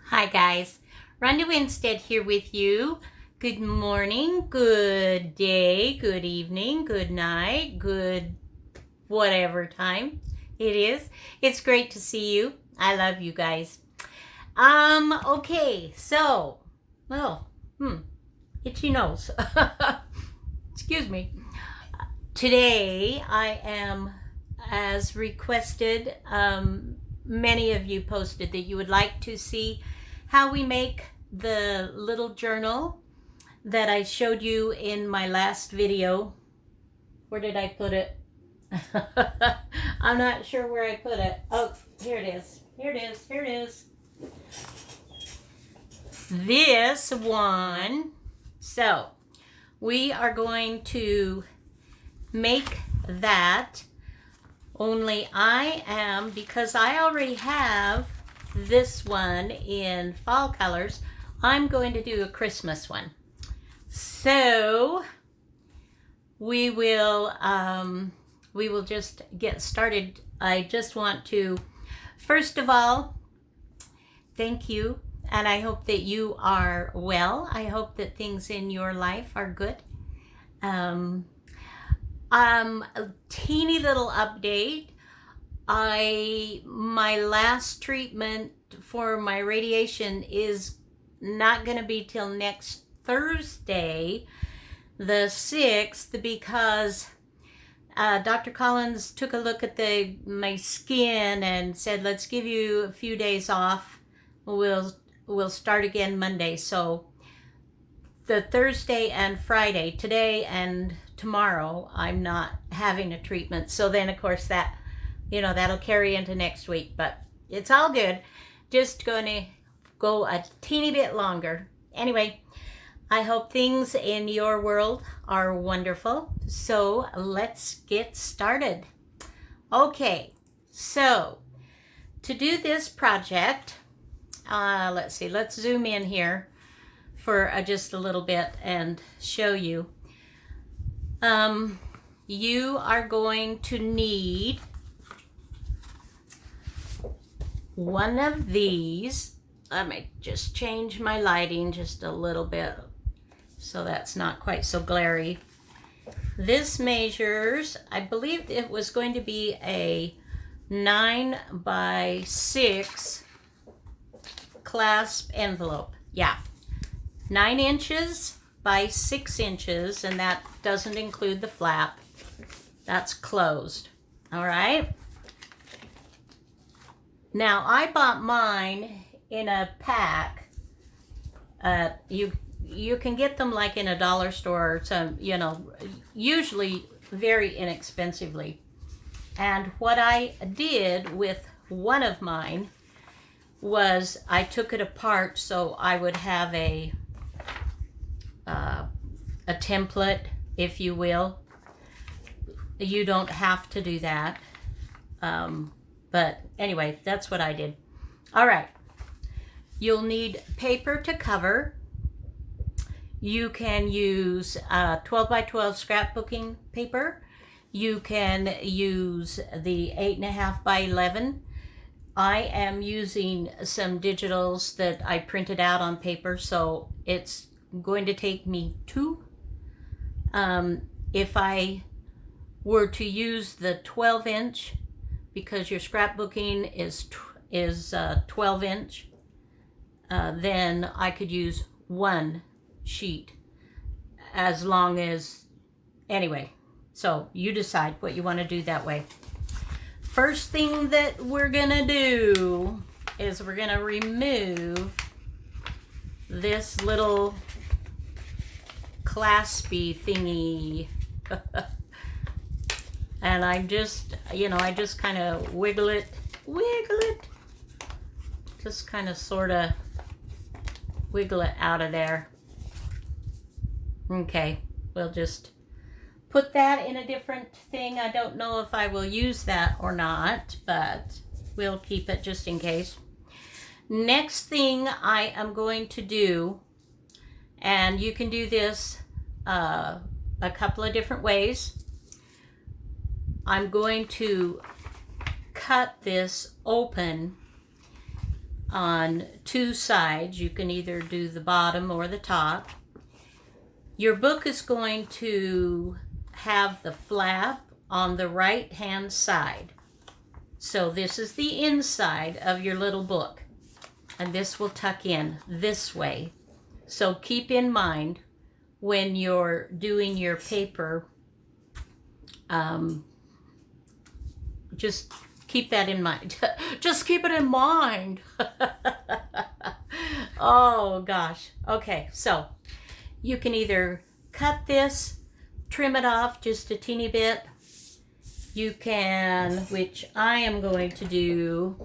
Hi guys, Ronda Winstead here with you. Good morning, good day, good evening, good night, good whatever time it is. It's great to see you. I love you guys. Okay, so, itchy nose. Excuse me. Today I am, as requested, many of you posted that you would like to see how we make the little journal that I showed you in my last video. Where did I put it? I'm not sure where I put it. Oh, here it is. Here it is. Here it is. This one. So, we are going to make that. Only I am, because I already have this one in fall colors, I'm going to do a Christmas one. So we will just get started. I just want to, first of all, thank you, and I hope that you are well. I hope that things in your life are good. A teeny little update. My last treatment for my radiation is not going to be till next Thursday, the 6th, because Dr. Collins took a look at my skin and said, let's give you a few days off. We'll start again Monday. So the Thursday and Friday, today and tomorrow, I'm not having a treatment. So then, of course, that'll carry into next week. But it's all good. Just going to go a teeny bit longer. Anyway, I hope things in your world are wonderful. So let's get started. Okay, so to do this project, let's see, let's zoom in here for just a little bit and show you. You are going to need one of these. Let me just change my lighting just a little bit so that's not quite so glary. This measures, I believe it was going to be a 9 by 6 clasp envelope. Yeah, 9 inches by 6 inches, and that doesn't include the flap. That's closed. All right. Now, I bought mine in a pack. You can get them like in a dollar store or some, usually very inexpensively. And what I did with one of mine was I took it apart so I would have a template, if you will. You don't have to do that. But anyway, that's what I did. All right. You'll need paper to cover. You can use 12 by 12 scrapbooking paper. You can use the 8.5 by 11. I am using some digitals that I printed out on paper, so it's going to take me 2. If I were to use the 12-inch, because your scrapbooking is 12-inch, then I could use 1 sheet as long as, anyway, so you decide what you want to do that way. First thing that we're gonna do is we're gonna remove this little claspy thingy. And I'm just, I just kind of wiggle it, just kind of sort of wiggle it out of there. Okay, we'll just put that in a different thing. I don't know if I will use that or not, but we'll keep it just in case. Next thing I am going to do, and you can do this a couple of different ways. I'm going to cut this open on two sides. You can either do the bottom or the top. Your book is going to have the flap on the right hand side. So this is the inside of your little book, and this will tuck in this way. So keep in mind when you're doing your paper, just keep that in mind. Just keep it in mind. Oh gosh. Okay, so you can either cut this, trim it off just a teeny bit. You can, which I am going to do,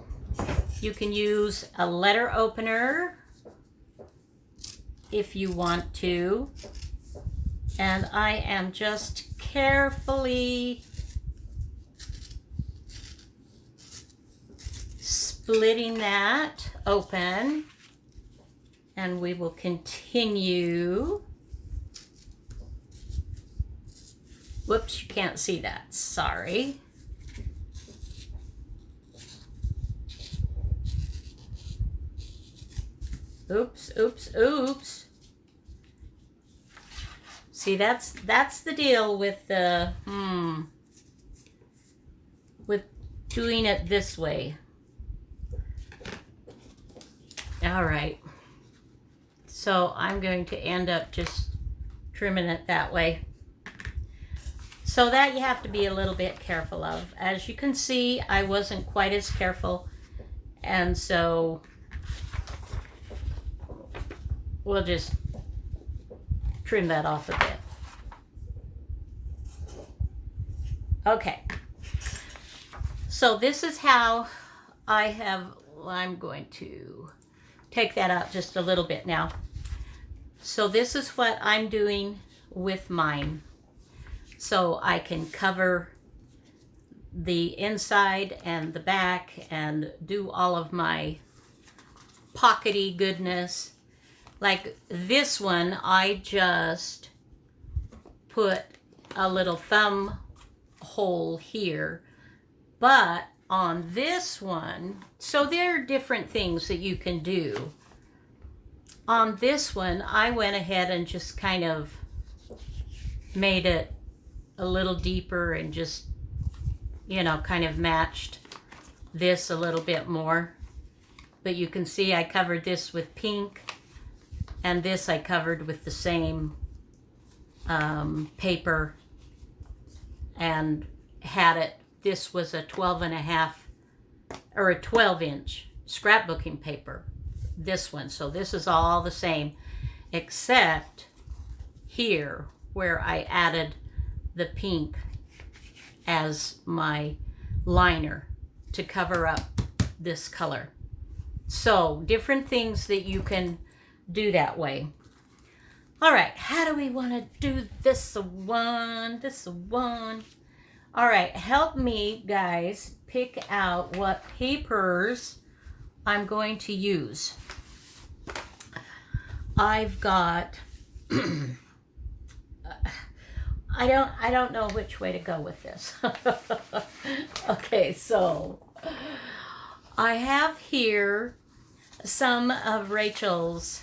you can use a letter opener if you want to. And I am just carefully splitting that open, and we will continue. Whoops, you can't see that, sorry. Oops, oops, oops. See, that's the deal with the, with doing it this way. All right. So I'm going to end up just trimming it that way. So that you have to be a little bit careful of. As you can see, I wasn't quite as careful, and so we'll just trim that off a bit. Okay, so this is how I'm going to take that out just a little bit now. So this is what I'm doing with mine. So I can cover the inside and the back and do all of my pockety goodness. Like this one, I just put a little thumb hole here. But on this one, so there are different things that you can do. On this one, I went ahead and just kind of made it a little deeper and just, you know, kind of matched this a little bit more. But you can see I covered this with pink, and this I covered with the same paper, and had it, this was a 12.5 or a 12-inch scrapbooking paper, this one. So this is all the same, except here where I added the pink as my liner to cover up this color. So different things that you can do that way. All right, how do we want to do this one? All right, help me guys pick out what papers I'm going to use. I've got I don't know which way to go with this. Okay, so I have here some of Rachel's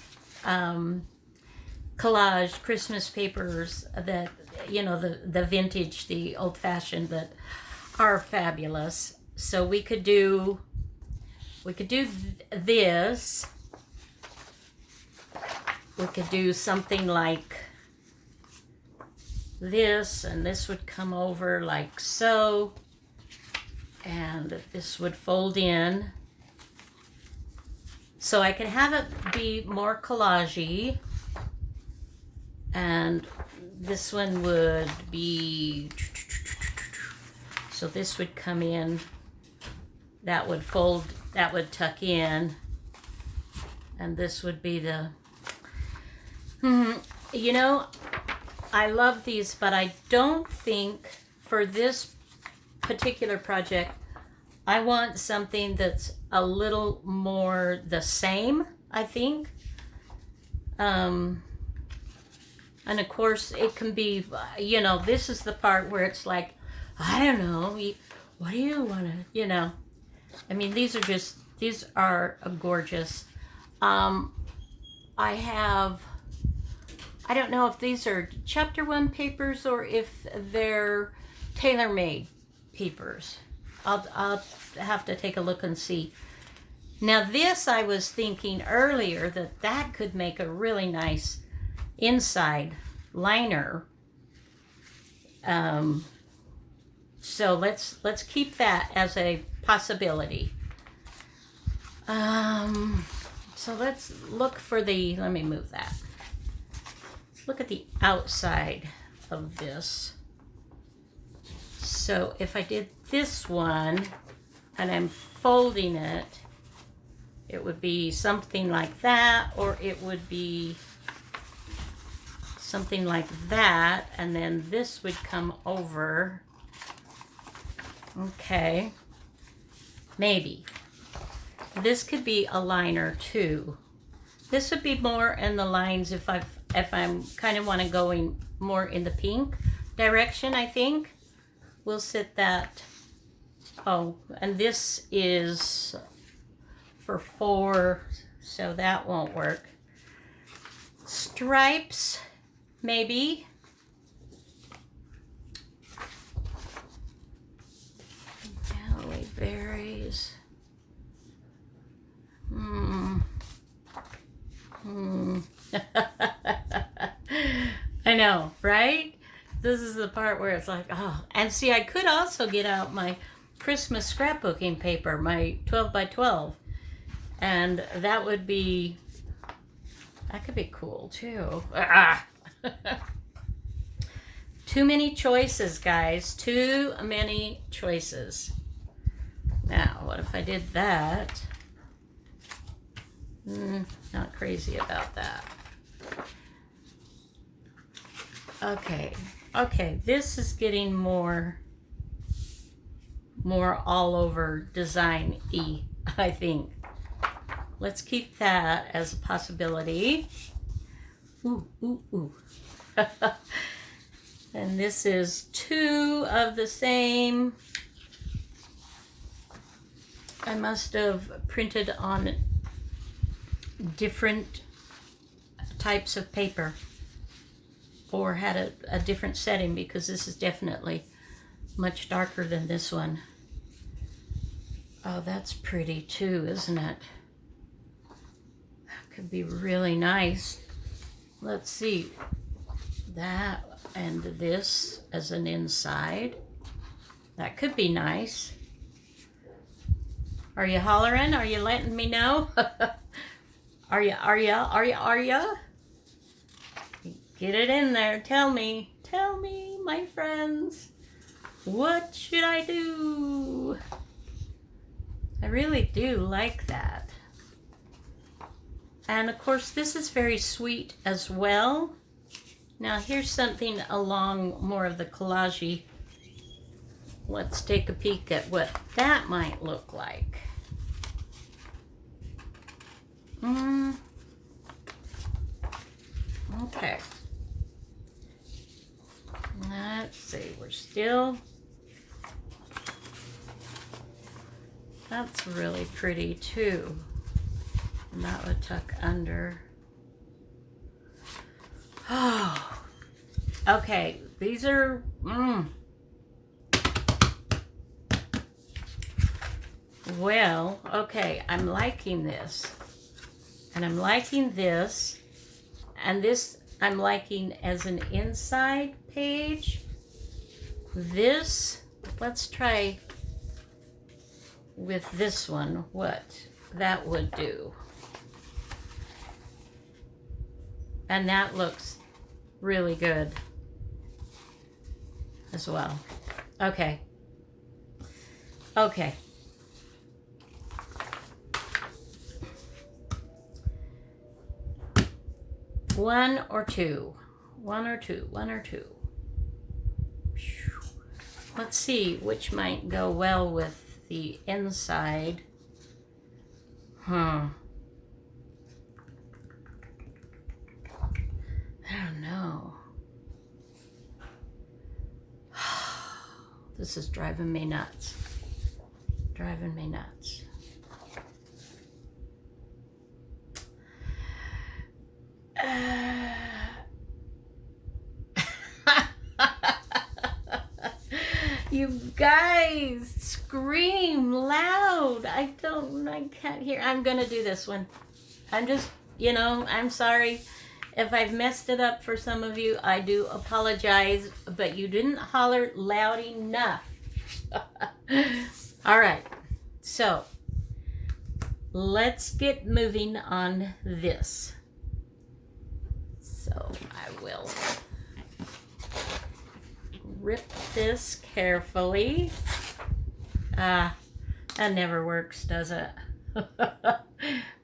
collage Christmas papers that, you know, the vintage, the old-fashioned, that are fabulous. So we could do this. We could do something like this, and this would come over like so, and this would fold in. So I can have it be more collagey, and this one would be, so this would come in, that would fold, that would tuck in, and this would be the, you know, I love these, but I don't think for this particular project, I want something that's a little more the same, I think. And of course, it can be, you know, this is the part where it's like, I don't know, what do you want to, you know. I mean, these are just These are gorgeous. I don't know if these are chapter 1 papers or if they're tailor-made papers. I'll have to take a look and see. Now this, I was thinking earlier that could make a really nice inside liner. So let's keep that as a possibility. So let's look for let me move that. Let's look at the outside of this. So if I did this one and I'm folding it, it would be something like that, or it would be something like that, and then this would come over. Okay, maybe. This could be a liner too. This would be more in the lines if I'm kind of want to go more in the pink direction, I think. We'll sit that. Oh, and this is for 4, so that won't work. Stripes, maybe. Callaway berries. I know, right? This is the part where it's like, oh. And see, I could also get out my Christmas scrapbooking paper, my 12 by 12. And that could be cool too. Too many choices, guys. Too many choices. Now, what if I did that? Not crazy about that. Okay, this is getting more all over design-y, I think. Let's keep that as a possibility. Ooh. And this is 2 of the same. I must have printed on different types of paper or had a different setting, because this is definitely much darker than this one. Oh, that's pretty too, isn't it? That could be really nice. Let's see. That and this as an inside. That could be nice. Are you hollering? Are you letting me know? Are ya? Get it in there. Tell me, my friends. What should I do? I really do like that. And of course, this is very sweet as well. Now here's something along more of the collage-y. Let's take a peek at what that might look like. Okay. Let's see, that's really pretty too. And that would tuck under. Oh, okay, these are, well, okay, I'm liking this. And I'm liking this. And this I'm liking as an inside page. This, let's try with this one, what that would do. And that looks really good as well. Okay. 1 or 2. Let's see which might go well with the inside. I don't know. This is driving me nuts. You guys scream loud. I can't hear. I'm gonna do this one. I'm just, I'm sorry if I've messed it up for some of you. I do apologize, but you didn't holler loud enough. All right, so let's get moving on this. So I will rip this carefully. That never works, does it?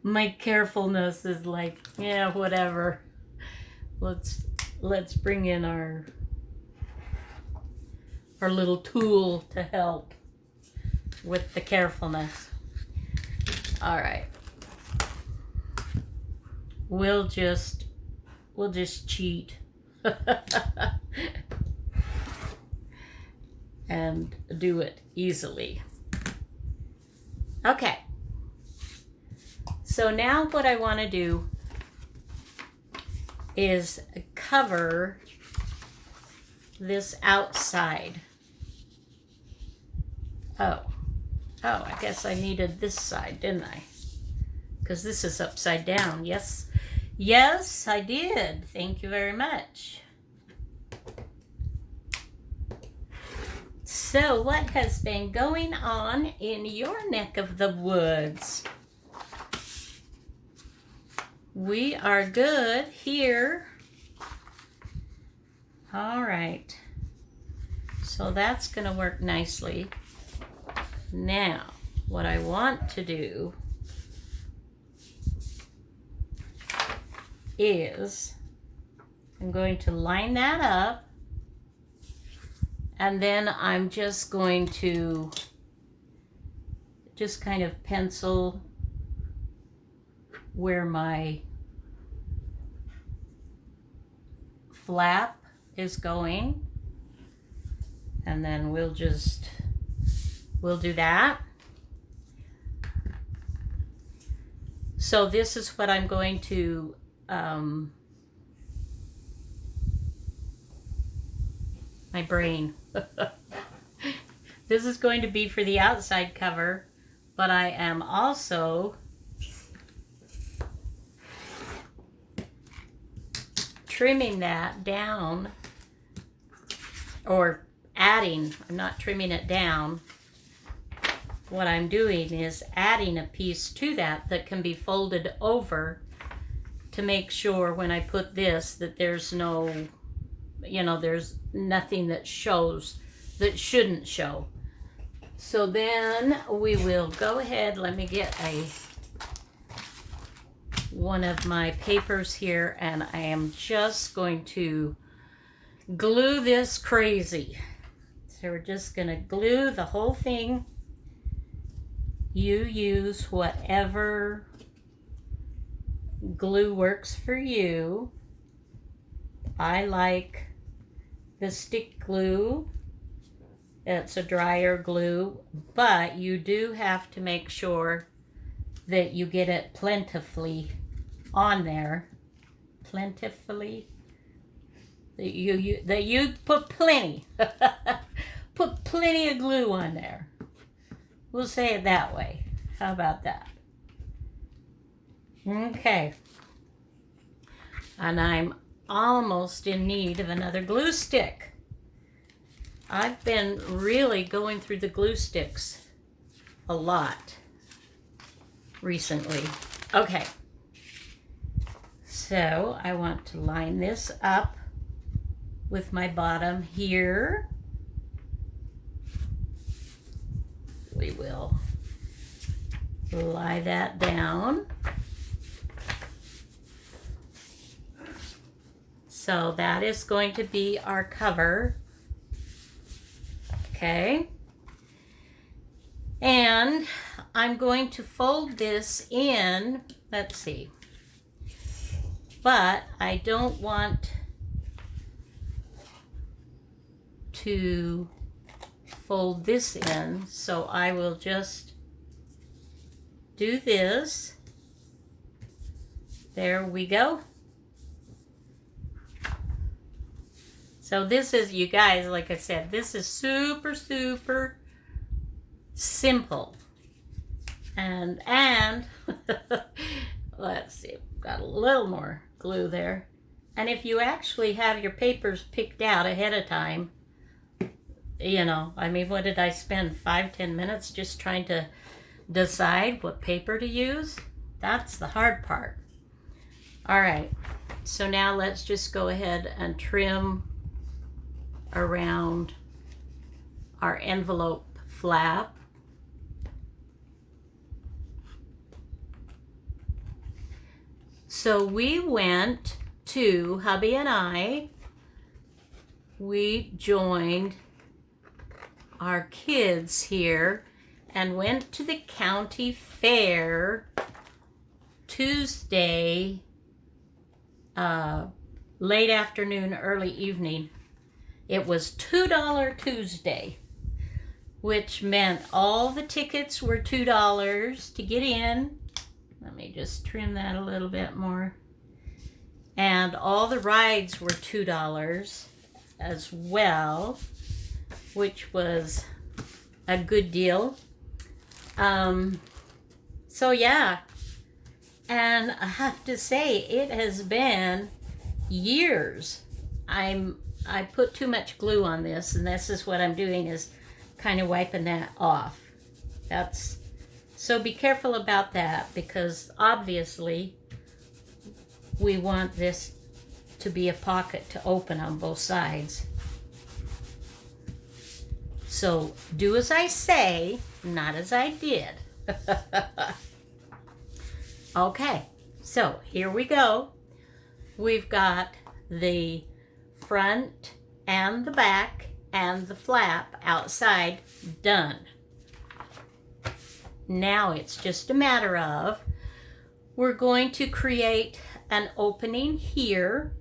My carefulness is like, yeah, whatever. Let's bring in our little tool to help with the carefulness. All right. We'll just cheat. And do it easily. Okay. So now what I want to do is cover this outside. Oh, I guess I needed this side, didn't I? Because this is upside down. Yes, I did. Thank you very much. So what has been going on in your neck of the woods? We are good here. All right. So that's going to work nicely. Now, what I want to do is I'm going to line that up. And then I'm just going to just kind of pencil where my flap is going. And then we'll do that. So this is what I'm going to my brain. This is going to be for the outside cover, but I am also trimming that down, or adding, I'm not trimming it down. What I'm doing is adding a piece to that can be folded over to make sure when I put this that there's no, there's nothing that shows that shouldn't show. So then we will go ahead, let me get one of my papers here, and I am just going to glue this crazy. So we're just going to glue the whole thing. You use whatever glue works for you. I like the stick glue. It's a drier glue, but you do have to make sure that you get it plentifully on there. Plentifully. That you put plenty. Put plenty of glue on there. We'll say it that way. How about that? Okay. And I'm almost in need of another glue stick. I've been really going through the glue sticks a lot recently. Okay. So I want to line this up with my bottom here. We will lie that down. So that is going to be our cover. Okay. And I'm going to fold this in, let's see. But I don't want to fold this in, so I will just do this. There we go. So this is, you guys, like I said, this is super, super simple. And let's see, got a little more glue there. And if you actually have your papers picked out ahead of time, you know, I mean, what did I spend 5-10 minutes just trying to decide what paper to use? That's the hard part. All right, so now let's just go ahead and trim around our envelope flap. So we went to, hubby and I, we joined our kids here and went to the county fair Tuesday, late afternoon, early evening. It was $2 Tuesday, which meant all the tickets were $2 to get in. Let me just trim that a little bit more. And all the rides were $2 as well, which was a good deal. So yeah, and I have to say, it has been years. I put too much glue on this, and this is what I'm doing, is kind of wiping that off. That's, so be careful about that, because obviously we want this to be a pocket to open on both sides. So do as I say, not as I did. Okay, so here we go. We've got the front and the back and the flap outside done. Now it's just a matter of, we're going to create an opening here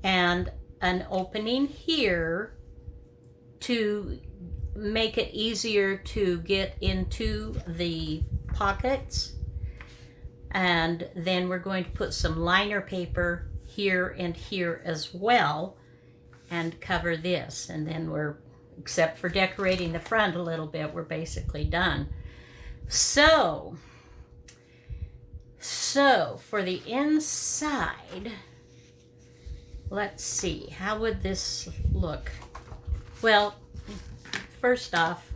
and an opening here to make it easier to get into the pockets. And then we're going to put some liner paper here and here as well and cover this. And then we're, except for decorating the front a little bit, we're basically done. So for the inside, let's see, how would this look? Well, first off,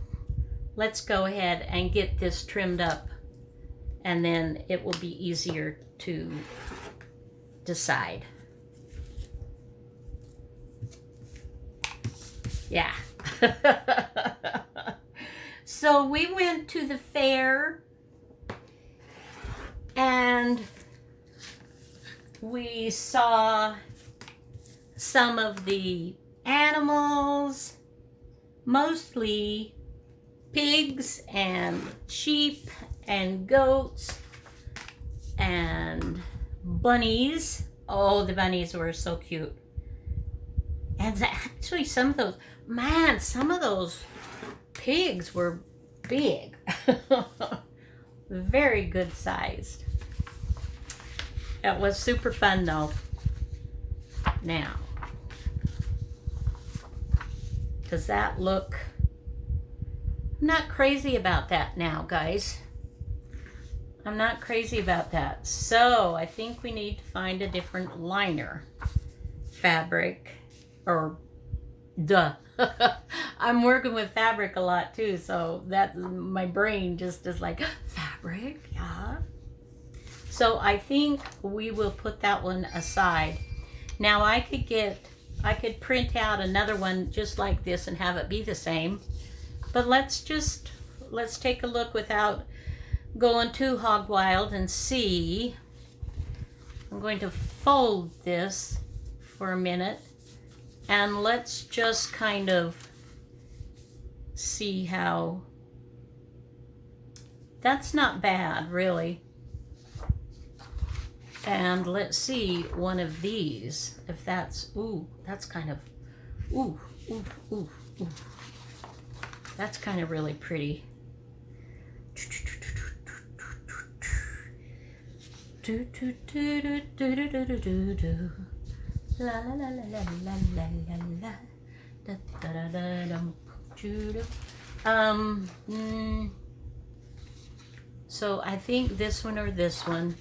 let's go ahead and get this trimmed up, and then it will be easier to decide. Yeah. So we went to the fair and we saw some of the animals, mostly pigs and sheep and goats and bunnies. Oh, the bunnies were so cute. And actually some of those, man, some of those pigs were big. Very good sized. It was super fun though. Now, does that look, I'm not crazy about that now, guys. I'm not crazy about that. So I think we need to find a different liner fabric, or duh. I'm working with fabric a lot too, so that my brain just is like, fabric, yeah. So I think we will put that one aside. Now I could print out another one just like this and have it be the same, but let's take a look without going too hog wild and see. I'm going to fold this for a minute and let's just kind of see how, that's not bad really. And let's see one of these, if that's, ooh, that's kind of, ooh, ooh, ooh, ooh. That's kind of really pretty. La la la la la la la la la. Da da da da dum. So I think this one or this one,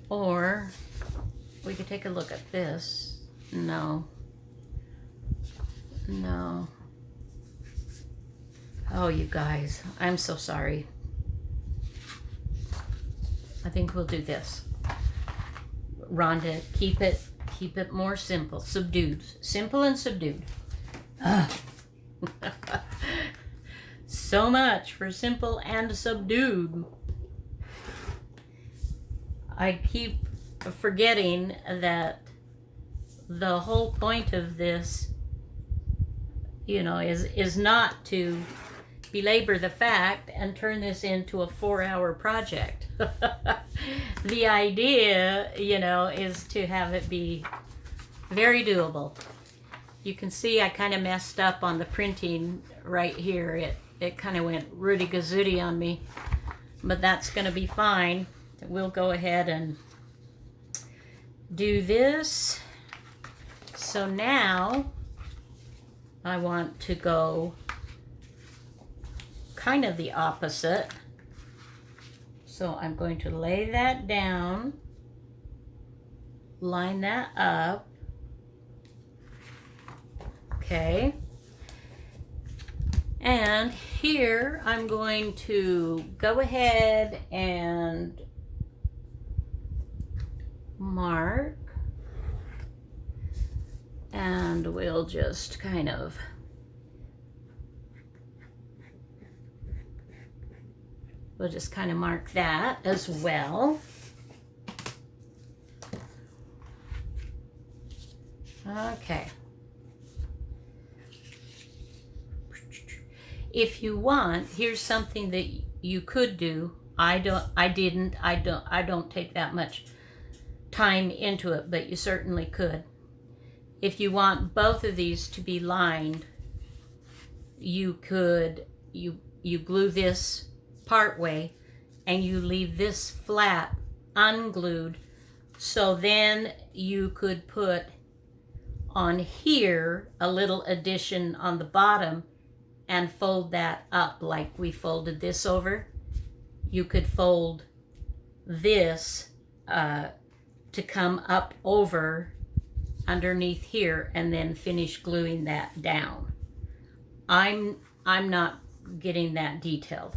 or we could take a look at this. No. No. Oh, you guys, I'm so sorry. I think we'll do this. Rhonda, keep it more simple, subdued. Simple and subdued. So much for simple and subdued. I keep forgetting that the whole point of this, you know, is not to belabor the fact and turn this into a 4-hour project. The idea, you know, is to have it be very doable. You can see I kind of messed up on the printing right here. It kind of went Rudy Gazooty on me, but that's going to be fine. We'll go ahead and do this. So now I want to go kind of the opposite. So I'm going to lay that down, line that up. Okay. And here I'm going to go ahead and mark, and we'll just kind of mark that as well. Okay. If you want, here's something that you could do. I don't take that much time into it, but you certainly could. If you want both of these to be lined, you could, you glue this part way and you leave this flap unglued, so then you could put on here a little addition on the bottom and fold that up like we folded this over. You could fold this to come up over underneath here and then finish gluing that down. I'm not getting that detailed,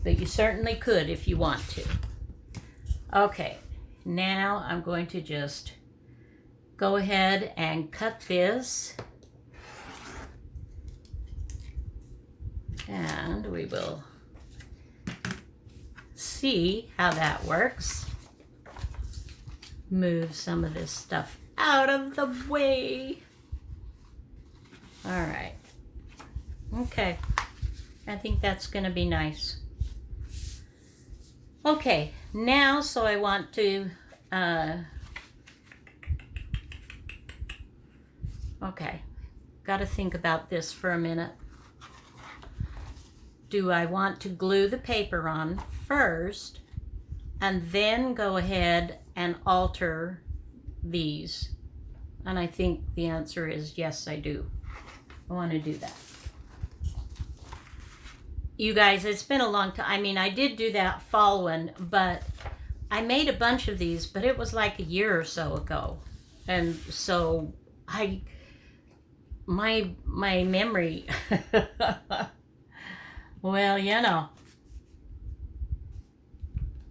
but you certainly could if you want to. Okay, now I'm going to just go ahead and cut this, and we will see how that works. Move some of this stuff out of the way. All right. Okay. I think that's going to be nice. Okay. Now, so I want to, okay. Got to think about this for a minute. Do I want to glue the paper on first and then go ahead and alter these? And I think the answer is yes, I do. I want to do that. You guys, it's been a long time. I mean, I did do that fall one, but I made a bunch of these, but it was like a year or so ago. And so my memory, well, you know,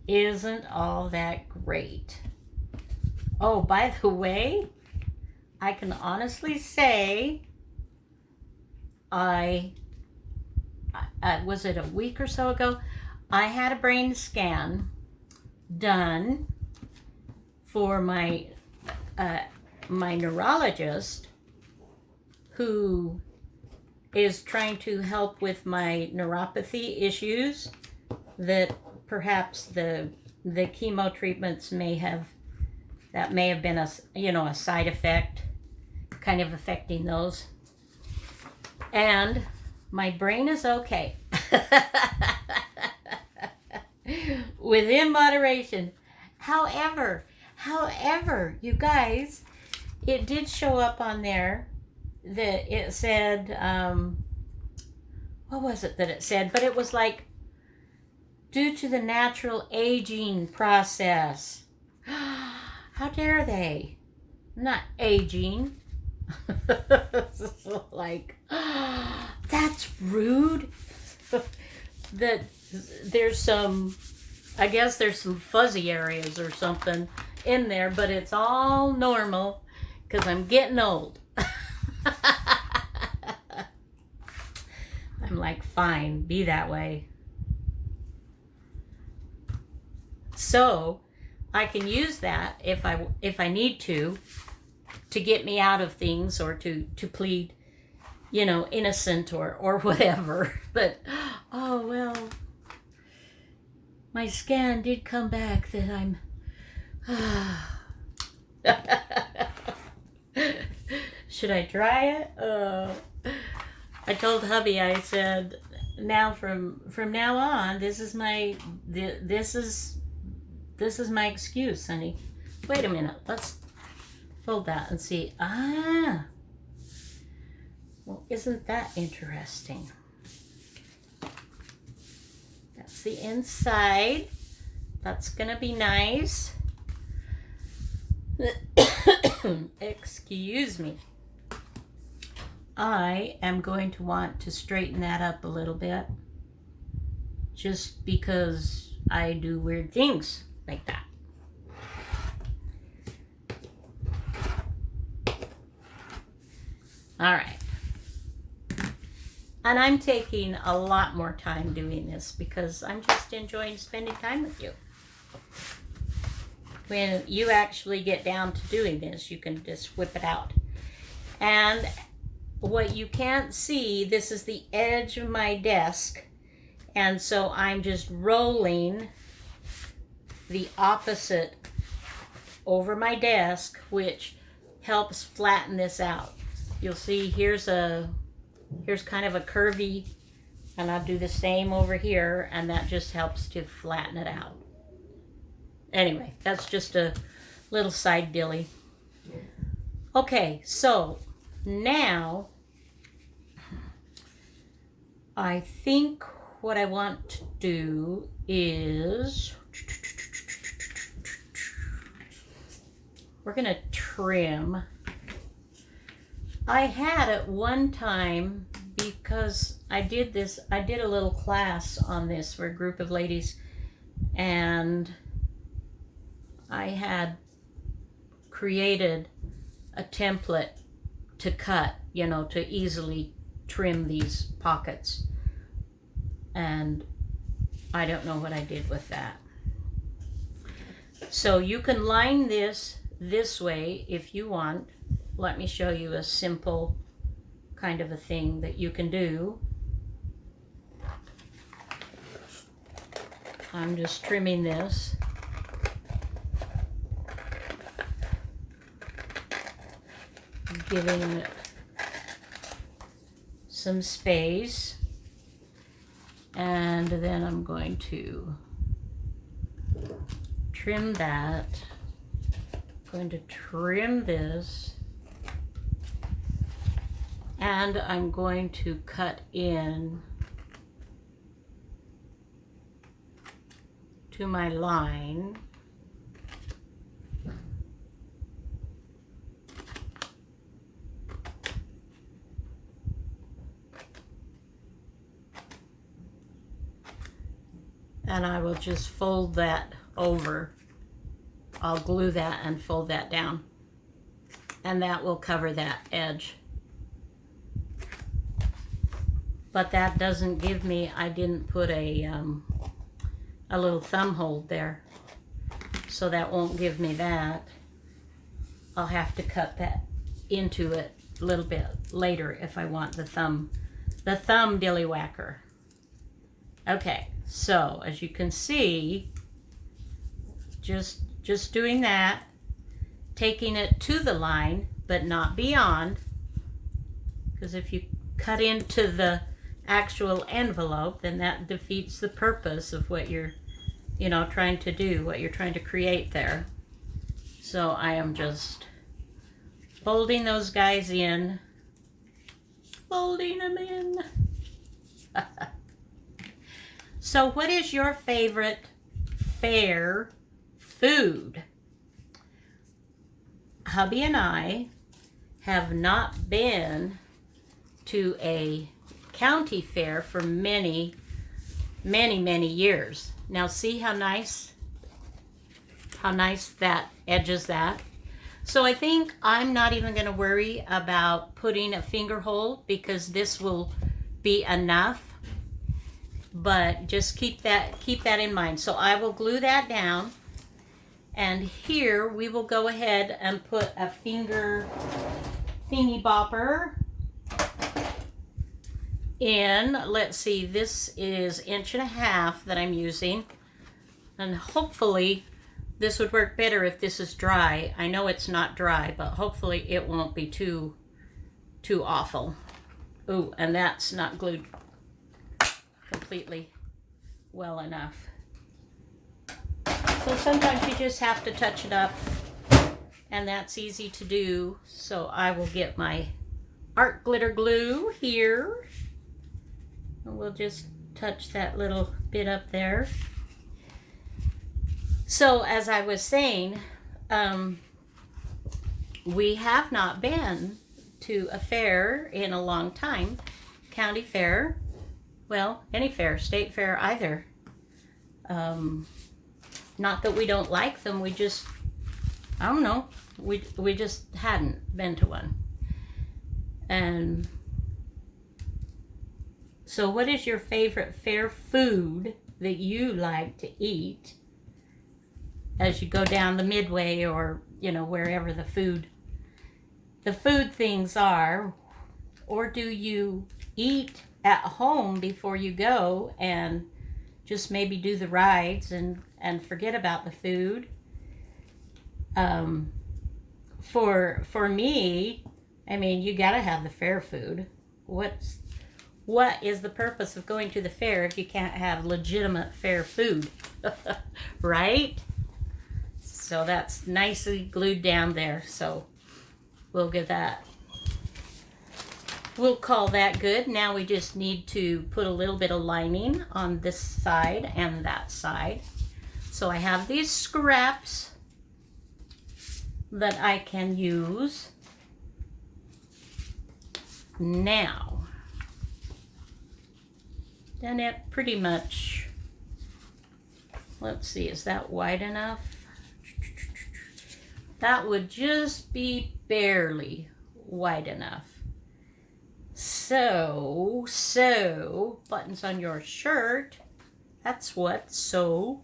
isn't all that great. Oh, by the way, I can honestly say was it a week or so ago, I had a brain scan done for my my neurologist, who is trying to help with my neuropathy issues that perhaps the chemo treatments may have been a, you know, a side effect kind of affecting those. And my brain is okay. Within moderation. However, However, you guys, it did show up on there that it said, what was it that it said? But it was like, due to the natural aging process. How dare they? Not aging. Like, that's rude. That there's some, I guess there's some fuzzy areas or something in there, but it's all normal because I'm getting old. I'm like, fine, be that way. So I can use that if I need to get me out of things, or to plead, innocent or whatever. But oh well, my scan did come back that I'm should I try it? I told hubby, I said, now from now on, this is my my excuse, honey. Wait a minute, let's fold that and see. Well, isn't that interesting? That's the inside. That's gonna be nice. Excuse me. I am going to want to straighten that up a little bit, just because I do weird things like that. All right. And I'm taking a lot more time doing this because I'm just enjoying spending time with you. When you actually get down to doing this, you can just whip it out. And what you can't see, this is the edge of my desk. And so I'm just rolling the opposite over my desk, which helps flatten this out. You'll see here's kind of a curvy, and I'll do the same over here, and that just helps to flatten it out. Anyway, that's just a little side dilly. Okay, so now I think what I want to do is we're going to trim. I had at one time, because I did a little class on this for a group of ladies, and I had created a template to cut, to easily trim these pockets. And I don't know what I did with that. So you can line this way if you want. Let me show you a simple kind of a thing that you can do. I'm just trimming this. Giving it some space. And then I'm going to trim that. I'm going to trim this. And I'm going to cut in to my line. And I will just fold that over. I'll glue that and fold that down. And that will cover that edge. But that doesn't give me, I didn't put a little thumb hold there. So that won't give me that. I'll have to cut that into it a little bit later if I want the thumb dillywhacker. Okay, so as you can see, just doing that, taking it to the line, but not beyond, because if you cut into the actual envelope, then that defeats the purpose of what you're, trying to do, what you're trying to create there. So I am just folding those guys in. Folding them in. So what is your favorite fair food? Hubby and I have not been to a county fair for many years. Now see how nice that edges that. So I think I'm not even going to worry about putting a finger hole because this will be enough. But just keep that in mind. So I will glue that down. And here we will go ahead and put a finger thingy bopper in. Let's see, this is 1.5 inches that I'm using. And hopefully this would work better if this is dry. I know it's not dry, but hopefully it won't be too awful. Ooh, and that's not glued completely well enough. So sometimes you just have to touch it up, and that's easy to do. So I will get my art glitter glue here, and we'll just touch that little bit up there. So as I was saying, we have not been to a fair in a long time. County fair, well, any fair, state fair either. Not that we don't like them, we just, I don't know, we just hadn't been to one. And so what is your favorite fair food that you like to eat as you go down the midway, or, you know, wherever the food things are? Or do you eat at home before you go and just maybe do the rides and forget about the food? For me, I mean, you gotta have the fair food. What is the purpose of going to the fair if you can't have legitimate fair food? Right? So that's nicely glued down there. So we'll give that, we'll call that good. Now we just need to put a little bit of lining on this side and that side. So I have these scraps that I can use. Now, then it pretty much, let's see, is that wide enough? That would just be barely wide enough. So, buttons on your shirt, that's what, so.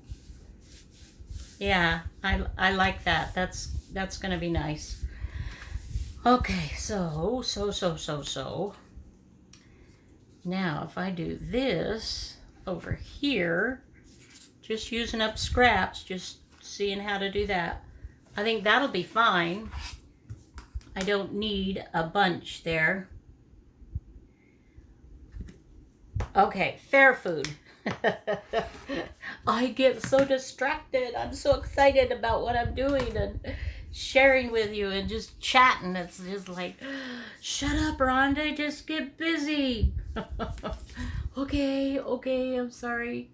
Yeah, I like that. That's gonna be nice. Okay, so. Now, if I do this over here, just using up scraps, just seeing how to do that. I think that'll be fine. I don't need a bunch there. Okay, fair food. I get so distracted. I'm so excited about what I'm doing and sharing with you and just chatting. It's just like, shut up, Rhonda, just get busy. Okay, I'm sorry.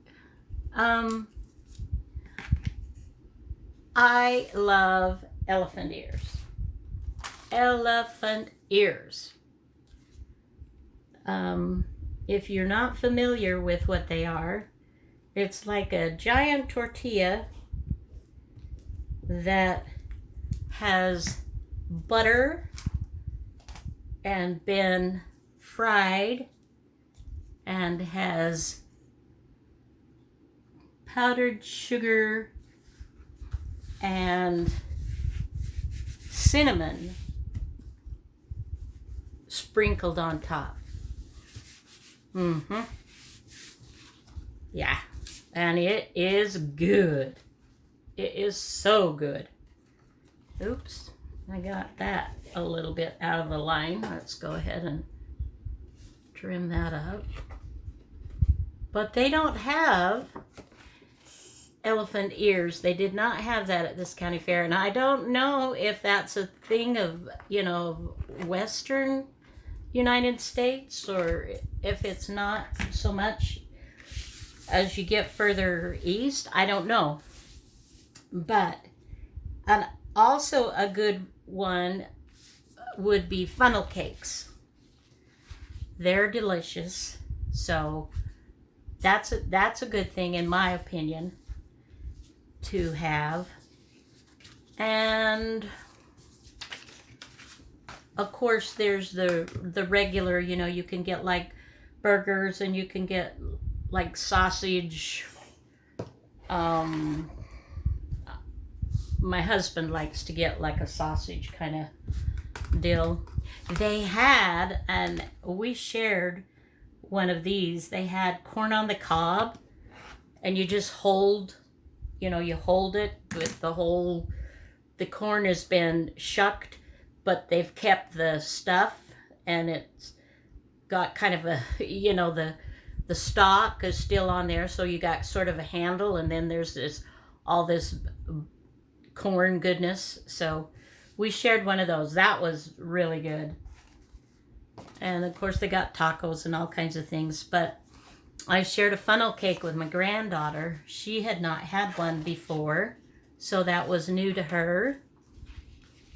I love elephant ears. Elephant ears. If you're not familiar with what they are, it's like a giant tortilla that has butter and been fried and has powdered sugar and cinnamon sprinkled on top. Yeah, and it is good. It is so good. Oops, I got that a little bit out of the line. Let's go ahead and trim that up. But they don't have elephant ears. They did not have that at this county fair, and I don't know if that's a thing of, you know, Western United States, or if it's not so much as you get further east. I don't know. But also a good one would be funnel cakes. They're delicious. So that's a good thing, in my opinion, to have. And of course there's the regular, you know, you can get like burgers, and you can get like sausage. My husband likes to get like a sausage kind of deal. They had, and we shared one of these, they had corn on the cob, and you just hold, you know, you hold it with the corn has been shucked, but they've kept the stuff, and it's got kind of a, you know, the stalk is still on there, so you got sort of a handle, and then there's all this corn goodness. So we shared one of those. That was really good. And of course they got tacos and all kinds of things, but I shared a funnel cake with my granddaughter. She had not had one before, so that was new to her,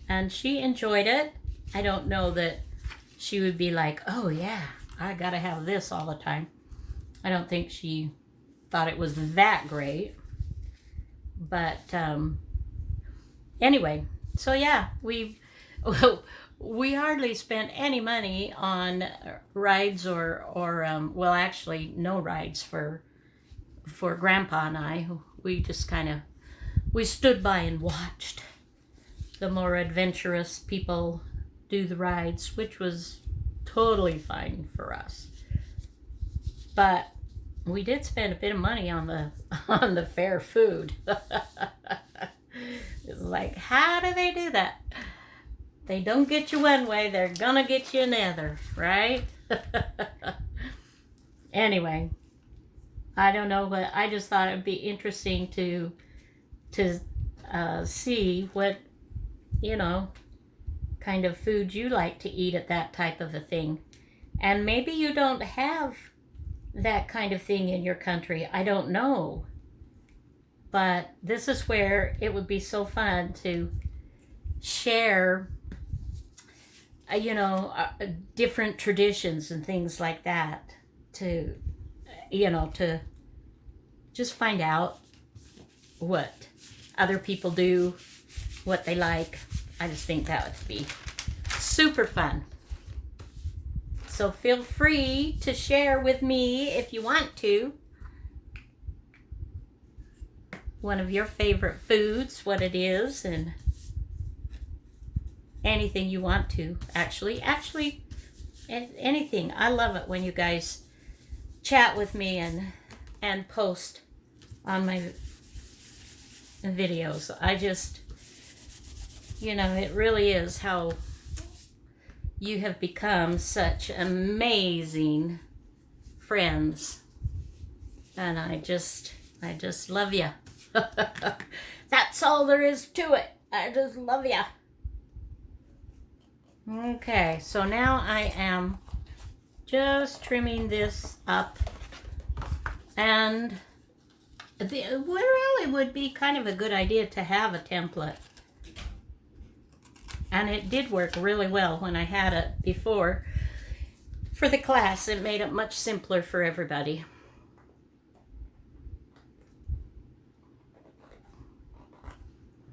and she enjoyed it. I don't know that she would be like, oh yeah, I gotta have this all the time. I don't think she thought it was that great. But anyway, so yeah, we hardly spent any money on rides or well, actually no rides for Grandpa and I. We just kind of, we stood by and watched the more adventurous people do the rides, which was totally fine for us. But we did spend a bit of money on the fair food. It's like, how do they do that? They don't get you one way, they're gonna get you another, right? Anyway, I don't know, but I just thought it'd be interesting to see what, you know, kind of food you like to eat at that type of a thing. And maybe you don't have that kind of thing in your country. I don't know. But this is where it would be so fun to share, you know, different traditions and things like that, to, you know, to just find out what other people do, what they like. I just think that would be super fun. So feel free to share with me if you want to one of your favorite foods, what it is, and anything you want to. Actually, anything. I love it when you guys chat with me and post on my videos. I just, you know, it really is how you have become such amazing friends, and I just love you. That's all there is to it. I just love you. Okay, so now I am just trimming this up, and it really would be kind of a good idea to have a template. And it did work really well when I had it before. For the class, it made it much simpler for everybody.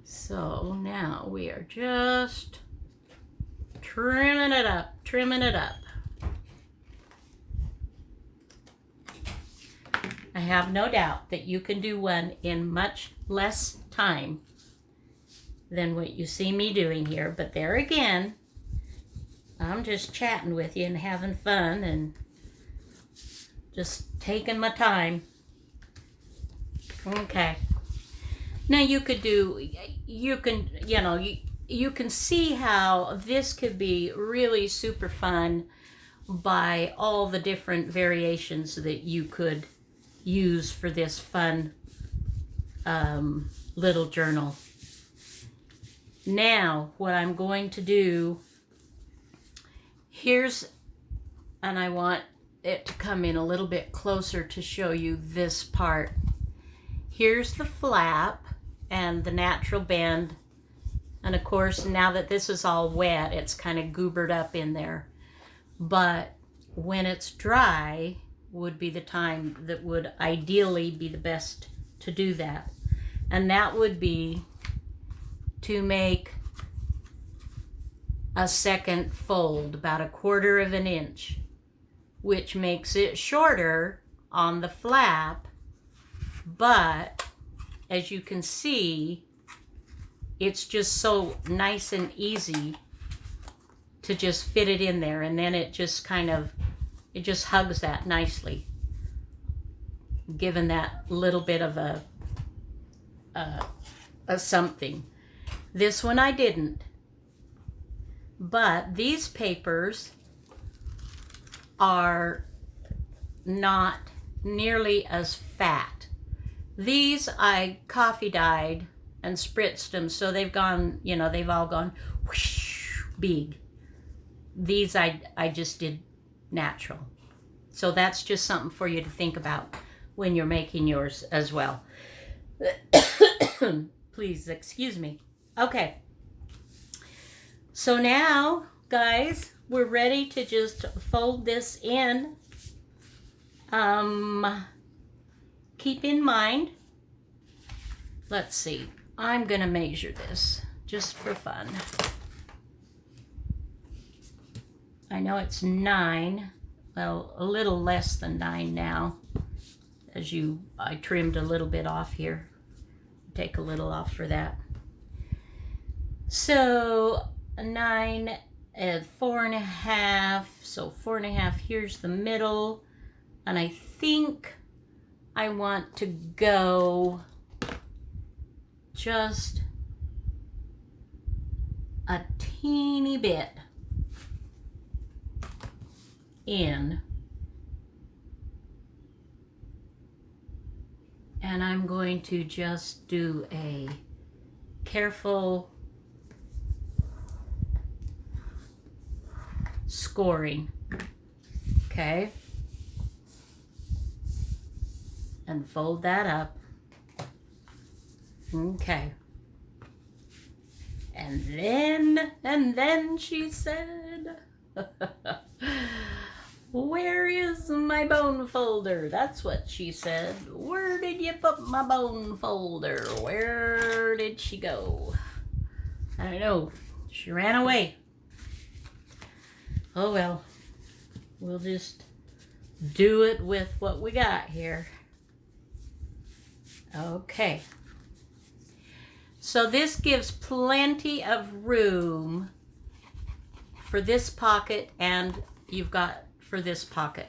So now we are just trimming it up, trimming it up. I have no doubt that you can do one in much less time than what you see me doing here. But there again, I'm just chatting with you and having fun and just taking my time. Okay. Now you can see how this could be really super fun by all the different variations that you could use for this fun little journal. Now, what I'm going to do, and I want it to come in a little bit closer to show you this part. Here's the flap and the natural bend. And of course, now that this is all wet, it's kind of goobered up in there. But when it's dry would be the time that would ideally be the best to do that. And that would be to make a second fold, about 1/4 of an inch, which makes it shorter on the flap, but as you can see, it's just so nice and easy to just fit it in there, and then it just hugs that nicely, given that little bit of a something. This one I didn't, but these papers are not nearly as fat. These I coffee dyed and spritzed them, so they've gone, they've all gone whoosh, big. These I just did natural. So that's just something for you to think about when you're making yours as well. Please excuse me. Okay. So now, guys, we're ready to just fold this in. Keep in mind, let's see, I'm going to measure this just for fun. I know it's 9, well, a little less than 9 now, I trimmed a little bit off here. Take a little off for that. So 9 and 4.5, so 4.5, here's the middle, and I think I want to go just a teeny bit in, and I'm going to just do a careful scoring, okay, and fold that up, okay, and then she said, where is my bone folder? That's what she said. Where did you put my bone folder? Where did she go? I don't know. She ran away. Oh well. We'll just do it with what we got here. Okay. So this gives plenty of room for this pocket, and you've got for this pocket.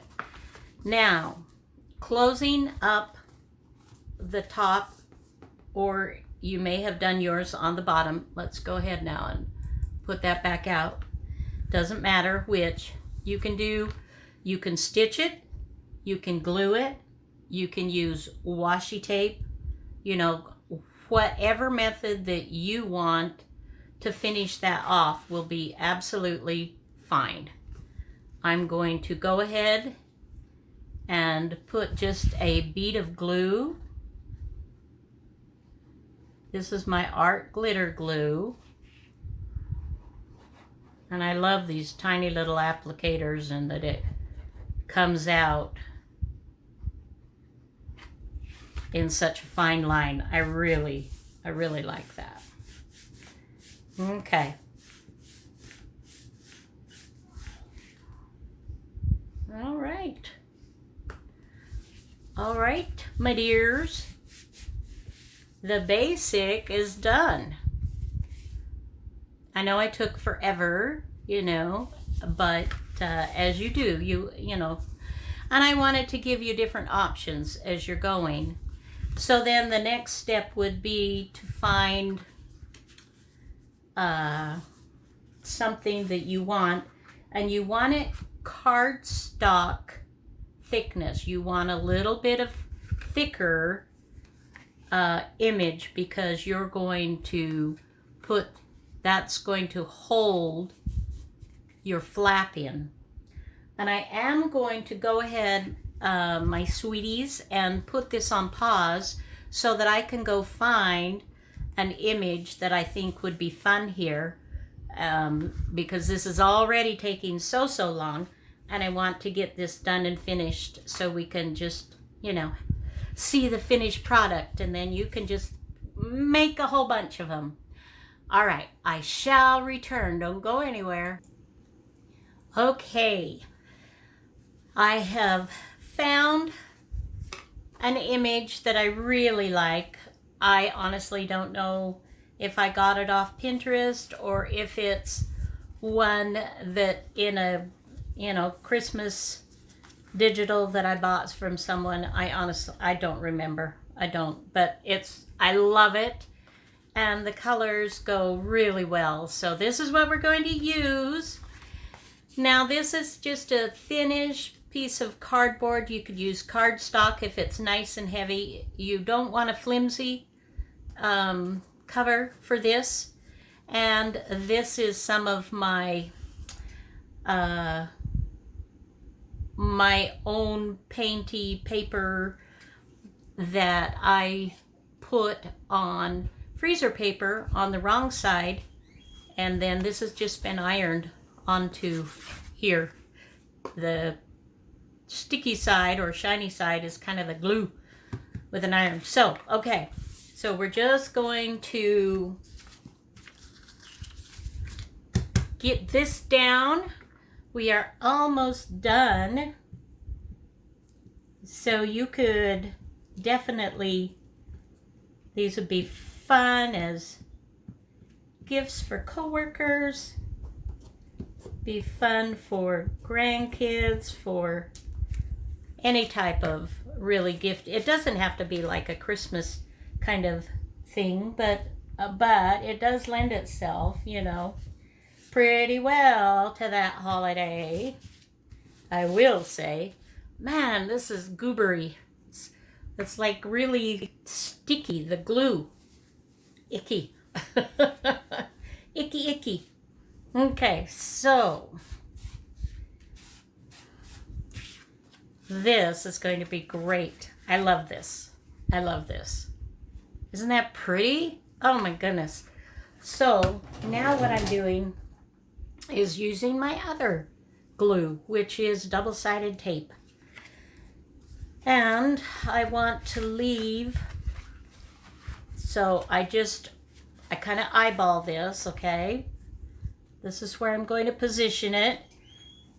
Now, closing up the top, or you may have done yours on the bottom. Let's go ahead now and put that back out. Doesn't matter which. You can do, you can stitch it, you can glue it, you can use washi tape, whatever method that you want to finish that off will be absolutely fine. I'm going to go ahead and put just a bead of glue. This is my art glitter glue. And I love these tiny little applicators, and that it comes out in such a fine line. I really like that. Okay. All right, my dears. The basic is done. I know I took forever, but as you do, you know, and I wanted to give you different options as you're going. So then the next step would be to find something that you want, and you want it cardstock thickness. You want a little bit of thicker image, because you're going to put, that's going to hold your flap in. And I am going to go ahead, my sweeties, and put this on pause so that I can go find an image that I think would be fun here, because this is already taking so long, and I want to get this done and finished so we can just, you know, see the finished product, and then you can just make a whole bunch of them. All right, I shall return. Don't go anywhere. Okay, I have found an image that I really like. I honestly don't know if I got it off Pinterest or if it's one that in a, you know, Christmas digital that I bought from someone. I don't remember. But I love it. And the colors go really well. So this is what we're going to use. Now this is just a thinnish piece of cardboard. You could use cardstock if it's nice and heavy. You don't want a flimsy cover for this. And this is some of my my own painty paper that I put on freezer paper on the wrong side, and then this has just been ironed onto here. The sticky side or shiny side is kind of the glue with an iron. So, okay, so we're just going to get this down. We are almost done. So you could definitely, these would be fun as gifts for coworkers, be fun for grandkids, for any type of really gift. It doesn't have to be like a Christmas kind of thing, but it does lend itself, you know, pretty well to that holiday. I will say, man, this is goobery. It's like really sticky, the glue. Icky. Icky. Okay, so this is going to be great. I love this. Isn't that pretty? Oh my goodness. So now what I'm doing is using my other glue, which is double-sided tape. And I want to leave, so I kind of eyeball this, okay? This is where I'm going to position it.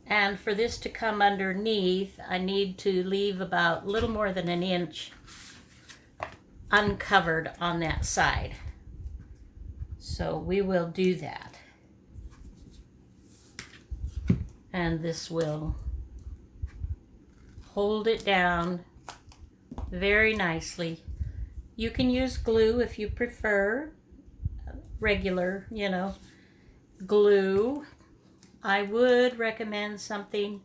And for this to come underneath, I need to leave about a little more than an inch uncovered on that side. So we will do that. And this will hold it down very nicely. You can use glue if you prefer, regular, you know, glue. I would recommend something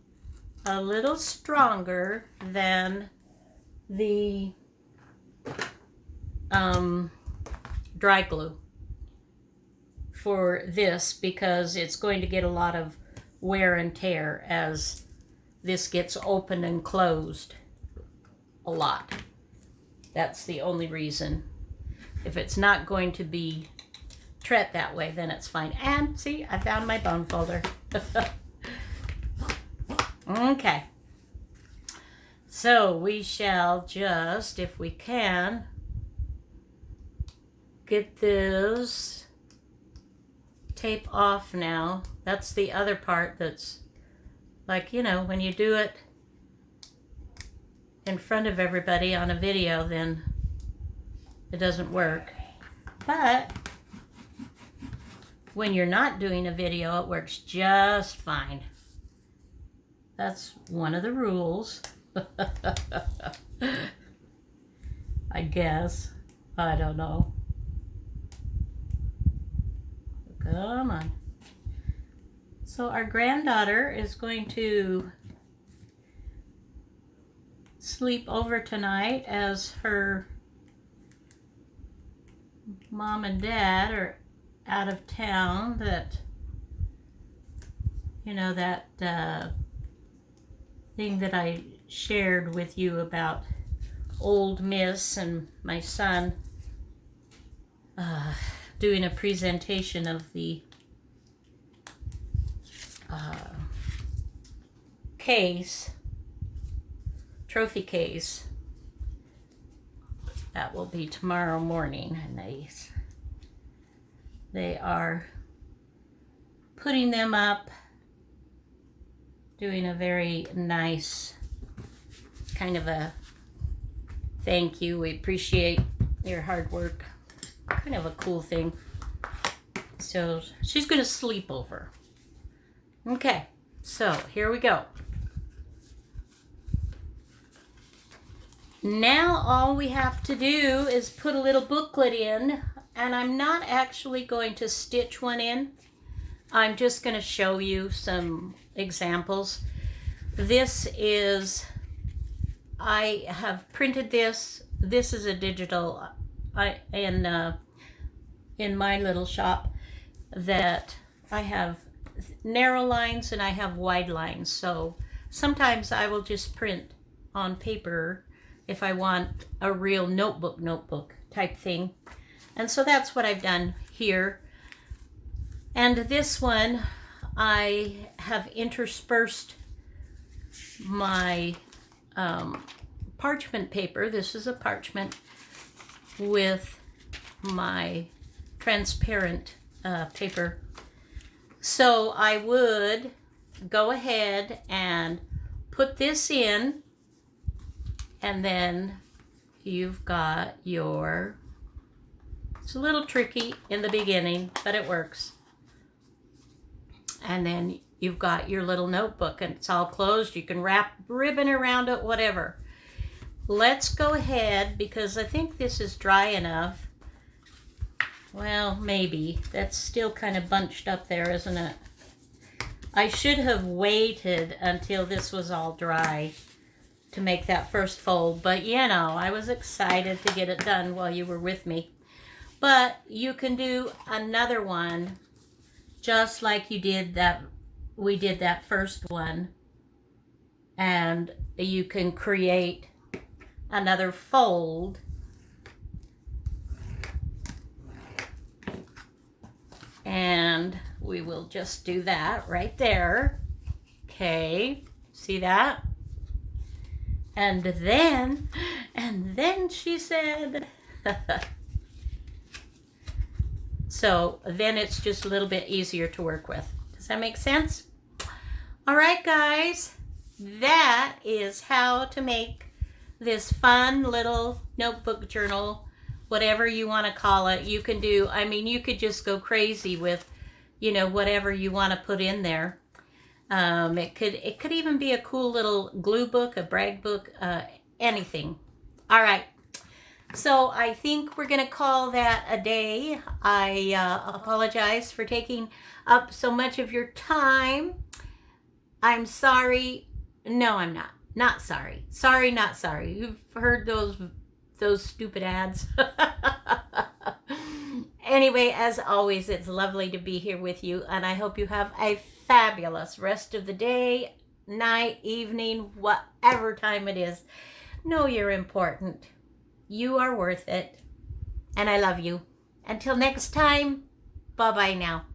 a little stronger than the dry glue for this, because it's going to get a lot of wear and tear as this gets open and closed a lot. That's the only reason. If it's not going to be tread that way, then it's fine. And see, I found my bone folder. Okay. So we shall just, if we can, get this tape off now. That's the other part that's like, you know, when you do it in front of everybody on a video, then it doesn't work. But when you're not doing a video, it works just fine. That's one of the rules. I guess. I don't know. Come on. So our granddaughter is going to sleep over tonight as her Mom and Dad are out of town, that, you know, that thing that I shared with you about Old Miss and my son doing a presentation of the trophy case. That will be tomorrow morning, and they are putting them up, doing a very nice kind of a thank you. We appreciate your hard work. Kind of a cool thing. So she's going to sleep over. Okay, so here we go. Now all we have to do is put a little booklet in, and I'm not actually going to stitch one in. I'm just going to show you some examples. This is, I have printed this. This is a digital in my little shop, that I have narrow lines and I have wide lines. So sometimes I will just print on paper if I want a real notebook type thing. And so that's what I've done here. And this one, I have interspersed my parchment paper. This is a parchment with my transparent paper. So I would go ahead and put this in, and then you've got your, it's a little tricky in the beginning, but it works. And then you've got your little notebook, and it's all closed. You can wrap ribbon around it, whatever. Let's go ahead, because I think this is dry enough. Well, maybe. That's still kind of bunched up there, isn't it? I should have waited until this was all dry to make that first fold, but you know, I was excited to get it done while you were with me. But you can do another one just like you did that, we did that first one, and you can create another fold and we will just do that right there. Okay, see that? And then she said, so then it's just a little bit easier to work with. Does that make sense? All right, guys, that is how to make this fun little notebook journal, whatever you want to call it. You can do, I mean, you could just go crazy with, you know, whatever you want to put in there. It could even be a cool little glue book, a brag book, anything. All right. So I think we're going to call that a day. I apologize for taking up so much of your time. I'm sorry. No, I'm not. Not sorry. Sorry, not sorry. You've heard those stupid ads. Anyway, as always, it's lovely to be here with you, and I hope you have a fabulous rest of the day, night, evening, whatever time it is. Know you're important. You are worth it, and I love you. Until next time, bye-bye now.